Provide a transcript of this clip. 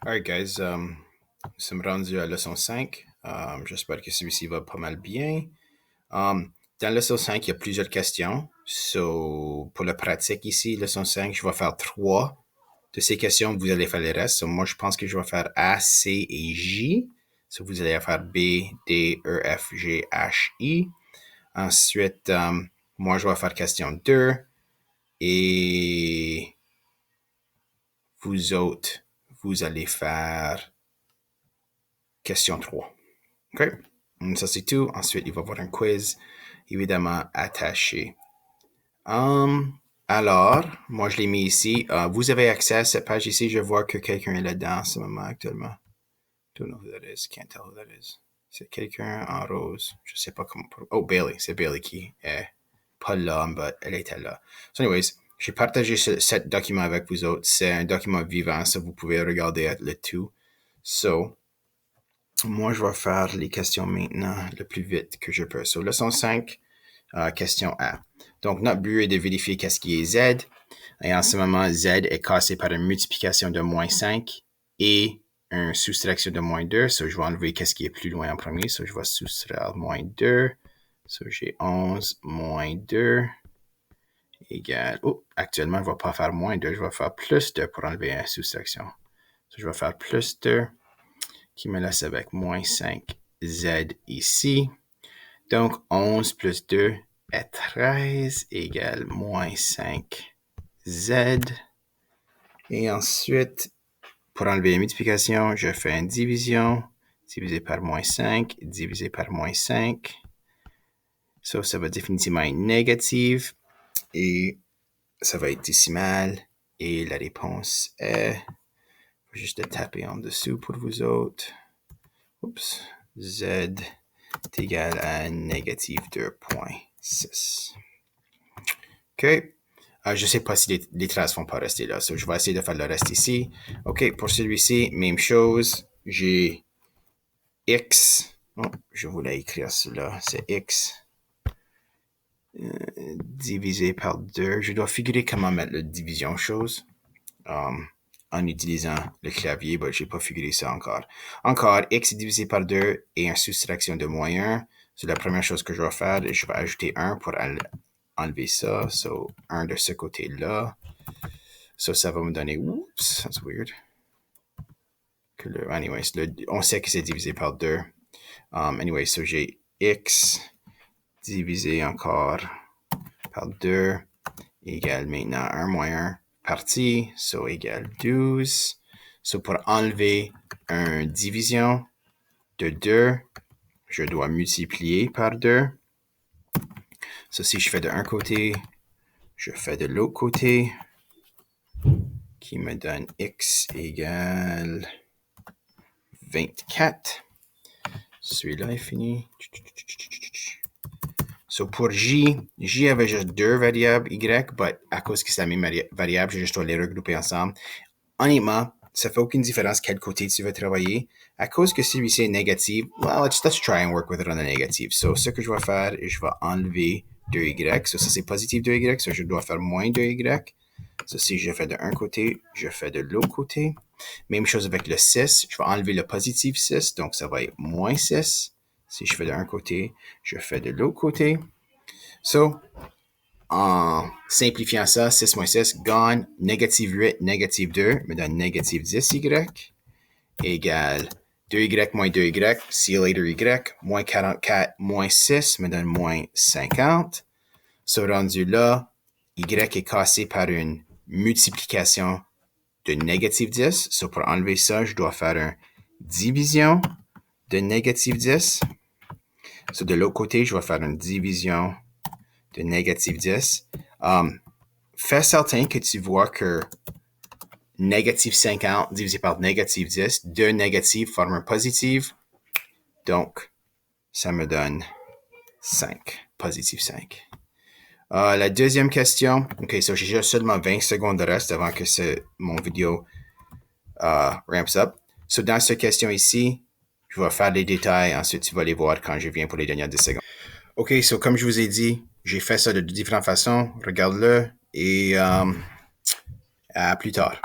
Alright, guys, nous sommes rendus à leçon 5. J'espère que celui-ci va pas mal bien. Dans leçon 5, il y a plusieurs questions. So, pour la pratique ici, leçon 5, je vais faire 3 de ces questions. Vous allez faire les restes. So, moi, je pense que je vais faire A, C et J. So, vous allez faire B, D, E, F, G, H, I. Ensuite, moi, je vais faire question 2. Et vous autres, vous allez faire question 3. OK? Ça, c'est tout. Ensuite, il va y avoir un quiz, évidemment, attaché. Alors, moi, je l'ai mis ici. Vous avez accès à cette page ici. Je vois que quelqu'un est là-dedans en ce moment actuellement. Don't know who that is. Can't tell who that is. C'est quelqu'un en rose. Je sais pas comment... Oh, Bailey. C'est Bailey qui est pas là, mais elle était là. So anyways, j'ai partagé ce document avec vous autres. C'est un document vivant, ça vous pouvez regarder le tout. So, moi, je vais faire les questions maintenant le plus vite que je peux. So, leçon 5, question A. Donc, notre but est de vérifier qu'est-ce qui est Z. Et en ce moment, Z est cassé par une multiplication de moins 5 et une soustraction de moins 2. So, je vais enlever qu'est-ce qui est plus loin en premier. So, je vais soustraire moins 2. So, j'ai 11 moins 2 égale... Oh, actuellement, je ne vais pas faire moins 2. Je vais faire plus 2 pour enlever une soustraction. So, je vais faire plus 2 qui me laisse avec moins 5Z ici. Donc, 11 plus 2 est 13 égale moins 5Z. Et ensuite, pour enlever la multiplication, je fais une division. Divisé par moins 5, divisé par moins 5. Ça va définitivement être négatif. Et ça va être décimal. Et la réponse est... Je vais juste le taper en dessous pour vous autres. Oups. Z est égal à négatif 2,6. OK. Je ne sais pas si les traces ne vont pas rester là. So, je vais essayer de faire le reste ici. OK. Pour celui-ci, même chose. J'ai X. Oh, je voulais écrire cela. C'est X divisé par 2. Je dois figurer comment mettre la division chose. En utilisant le clavier, mais je n'ai pas figuré ça encore. Encore, x est divisé par 2 et une soustraction de moins 1. C'est la première chose que je vais faire. Je vais ajouter 1 pour enlever ça. So, 1 de ce côté-là. Ça va me donner... Oups, that's weird. Anyways, on sait que c'est divisé par 2. Anyway, so j'ai x divisé encore par 2 égale maintenant 1 moins 1 partie, so égale 12. So pour enlever une division de 2, je dois multiplier par 2. So si je fais de un côté, je fais de l'autre côté, qui me donne x égale 24. Celui-là est fini. So pour J avait juste deux variables Y, mais à cause que c'est la même variable, je juste dois les regrouper ensemble. Honnêtement, ça fait aucune différence quel côté tu veux travailler. À cause que celui-ci est négatif, well, let's try and work with it on the negative. So, ce que je vais faire, je vais enlever 2Y. So, ça c'est positif 2Y. So, je dois faire moins 2Y. So, si je fais de un côté, je fais de l'autre côté. Même chose avec le 6. Je vais enlever le positif 6. Donc, ça va être moins 6. Si je fais de un côté, je fais de l'autre côté. So, en simplifiant ça, 6 moins 6, gone, négative 8, négative 2, me donne négative 10y, égale 2y moins 2y, see you later y, moins 44 moins 6 me donne moins 50. So, rendu là, y est cassé par une multiplication de négative 10. So, pour enlever ça, je dois faire une division de négative 10. So, de l'autre côté, je vais faire une division de négative 10. Fais certain que tu vois que négative 50 divisé par négative 10, deux négatives forment un positif. Donc, ça me donne 5, positif 5. La deuxième question, OK, so j'ai seulement 20 secondes de reste avant que mon vidéo ramps up. So, dans cette question ici, je vais faire les détails, ensuite tu vas les voir quand je viens pour les dernières 10 secondes. OK, so comme je vous ai dit, j'ai fait ça de différentes façons. Regarde-le et à plus tard.